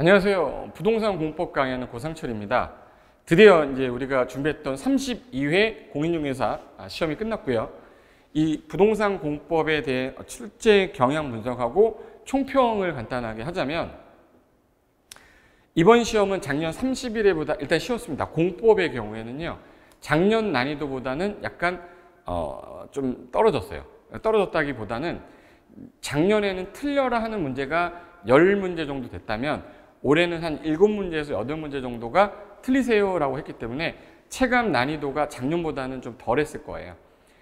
안녕하세요. 부동산 공법 강의하는 고상철입니다. 드디어 이제 우리가 준비했던 32회 공인중개사 시험이 끝났고요. 이 부동산 공법에 대해 실제 경향 분석하고 총평을 간단하게 하자면, 이번 시험은 작년 31회보다 일단 쉬웠습니다. 공법의 경우에는요, 작년 난이도보다는 약간 좀 떨어졌어요. 떨어졌다기보다는 작년에는 틀려라 하는 문제가 10문제 정도 됐다면 올해는 한 7문제에서 8문제 정도가 틀리세요라고 했기 때문에 체감 난이도가 작년보다는 좀 덜했을 거예요.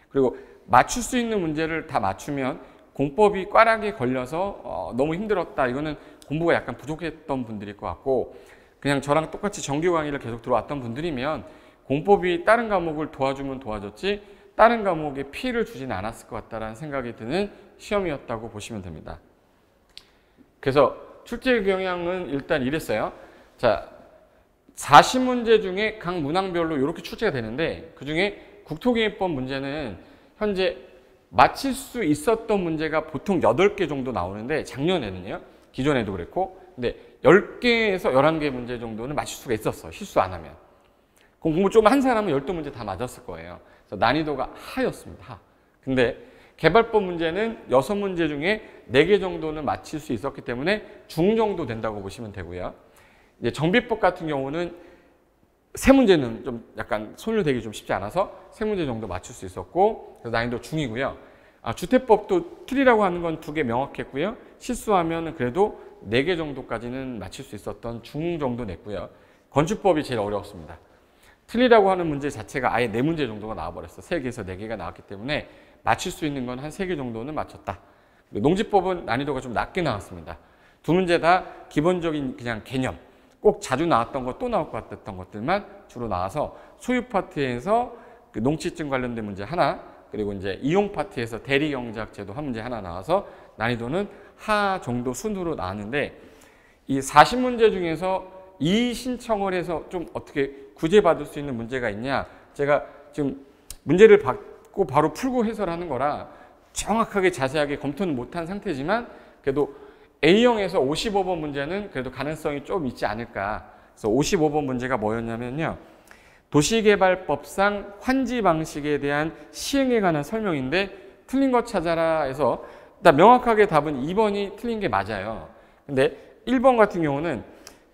그리고 맞출 수 있는 문제를 다 맞추면 공법이 꽈락에 걸려서 너무 힘들었다, 이거는 공부가 약간 부족했던 분들일 것 같고, 그냥 저랑 똑같이 정규 강의를 계속 들어왔던 분들이면 공법이 다른 과목을 도와주면 도와줬지 다른 과목에 피해를 주지는 않았을 것 같다는 생각이 드는 시험이었다고 보시면 됩니다. 그래서 출제 경향은 일단 이랬어요. 자, 40문제 중에 각 문항별로 이렇게 출제가 되는데, 그 중에 국토기획법 문제는 현재 맞힐 수 있었던 문제가 보통 8개 정도 나오는데, 작년에는요, 기존에도 그랬고, 근데 10개에서 11개 문제 정도는 맞출 수가 있었어, 실수 안 하면. 공부 좀 한 사람은 12문제 다 맞았을 거예요. 그래서 난이도가 하였습니다. 하. 근데 개발법 문제는 6문제 중에 4개 정도는 맞힐 수 있었기 때문에 중 정도 된다고 보시면 되고요. 이제 정비법 같은 경우는 3문제는 좀 약간 손을 대기 좀 쉽지 않아서 3문제 정도 맞출 수 있었고, 그래서 난이도 중이고요. 주택법도 틀리라고 하는 건 2개 명확했고요. 실수하면 그래도 4개 정도까지는 맞출 수 있었던 중 정도 냈고요. 건축법이 제일 어려웠습니다. 틀리라고 하는 문제 자체가 아예 4문제 정도가 나와버렸어. 3개에서 4개가 나왔기 때문에 맞출 수 있는 건 한 3개 정도는 맞췄다. 농지법은 난이도가 좀 낮게 나왔습니다. 2문제 다 기본적인 그냥 개념, 꼭 자주 나왔던 것, 또 나올 것 같았던 것들만 주로 나와서 소유 파트에서 그 농지증 관련된 문제 하나, 그리고 이제 이용 파트에서 대리경제학제도 한 문제 하나 나와서 난이도는 하 정도 순으로 나왔는데, 이 40문제 중에서 이의 신청을 해서 좀 어떻게 구제받을 수 있는 문제가 있냐, 제가 지금 문제를 받고 바로 풀고 해설하는 거라 정확하게 자세하게 검토는 못한 상태지만, 그래도 A형에서 55번 문제는 그래도 가능성이 좀 있지 않을까. 그래서 55번 문제가 뭐였냐면요, 도시개발법상 환지 방식에 대한 시행에 관한 설명인데, 틀린 거 찾아라 해서 일단 명확하게 답은 2번이 틀린 게 맞아요. 근데 1번 같은 경우는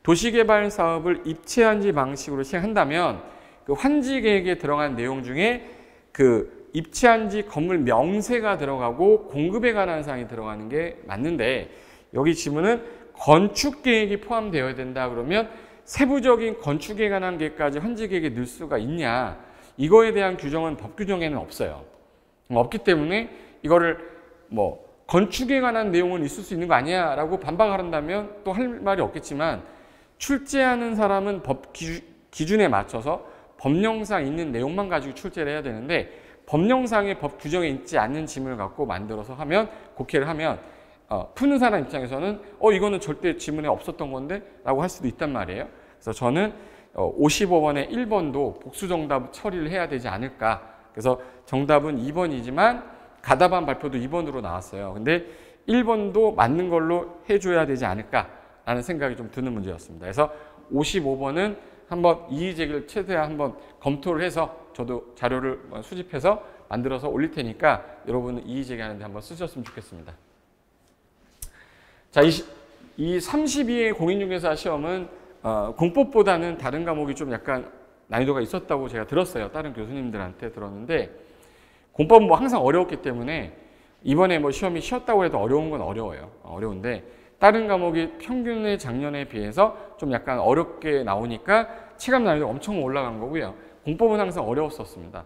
도시개발 사업을 입체환지 방식으로 시행한다면 그 환지 계획에 들어간 내용 중에 그 입체환지 건물 명세가 들어가고 공급에 관한 사항이 들어가는 게 맞는데, 여기 지문은 건축 계획이 포함되어야 된다 그러면 세부적인 건축에 관한 계획까지 환지 계획에 넣을 수가 있냐, 이거에 대한 규정은 법 규정에는 없어요. 없기 때문에 이거를 뭐 건축에 관한 내용은 있을 수 있는 거 아니야 라고 반박을 한다면 또 할 말이 없겠지만, 출제하는 사람은 법 기준에 맞춰서 법령상 있는 내용만 가지고 출제를 해야 되는데, 법령상의 법 규정에 있지 않는 지문을 갖고 만들어서 하면, 곡해를 하면 푸는 사람 입장에서는 이거는 절대 지문에 없었던 건데 라고 할 수도 있단 말이에요. 그래서 저는 55번에 1번도 복수 정답 처리를 해야 되지 않을까. 그래서 정답은 2번이지만 가다반 발표도 2번으로 나왔어요. 근데 1번도 맞는 걸로 해줘야 되지 않을까라는 생각이 좀 드는 문제였습니다. 그래서 55번은 한번 이의제기를 최대한 한번 검토를 해서 저도 자료를 수집해서 만들어서 올릴 테니까 여러분은 이의제기하는데 한번 쓰셨으면 좋겠습니다. 자, 이 32회 공인중개사 시험은 공법보다는 다른 과목이 좀 약간 난이도가 있었다고 제가 들었어요. 다른 교수님들한테 들었는데, 공법은 뭐 항상 어려웠기 때문에 이번에 뭐 시험이 쉬었다고 해도 어려운 건 어려워요. 어려운데 다른 과목이 평균의 작년에 비해서 좀 약간 어렵게 나오니까 체감 난이도가 엄청 올라간 거고요. 공법은 항상 어려웠었습니다.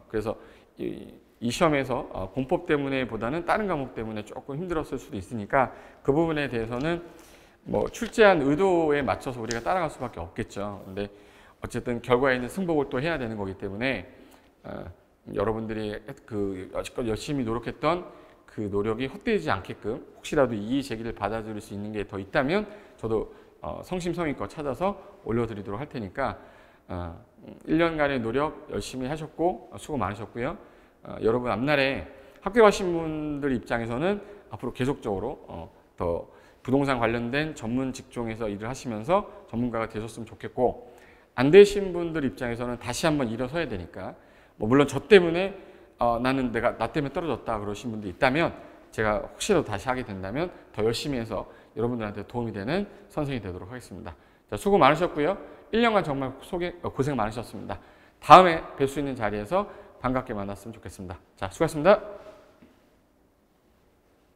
그래서 이 시험에서 공법 때문에 보다는 다른 과목 때문에 조금 힘들었을 수도 있으니까 그 부분에 대해서는 뭐 출제한 의도에 맞춰서 우리가 따라갈 수밖에 없겠죠. 근데 어쨌든 결과에 있는 승복을 또 해야 되는 거기 때문에 여러분들이 그 여지껏 열심히 노력했던 그 노력이 헛되지 않게끔 혹시라도 이의 제기를 받아들일 수 있는 게 더 있다면 저도 성심성의껏 찾아서 올려드리도록 할 테니까 1년간의 노력 열심히 하셨고 수고 많으셨고요. 여러분 앞날에 학교 가신 분들 입장에서는 앞으로 계속적으로 더 부동산 관련된 전문 직종에서 일을 하시면서 전문가가 되셨으면 좋겠고, 안 되신 분들 입장에서는 다시 한번 일어서야 되니까, 뭐 물론 저 때문에 나는 나 때문에 떨어졌다 그러신 분도 있다면 제가 혹시라도 다시 하게 된다면 더 열심히 해서 여러분들한테 도움이 되는 선생이 되도록 하겠습니다. 자, 수고 많으셨고요. 1년간 정말 고생 많으셨습니다. 다음에 뵐 수 있는 자리에서 반갑게 만났으면 좋겠습니다. 자, 수고하셨습니다.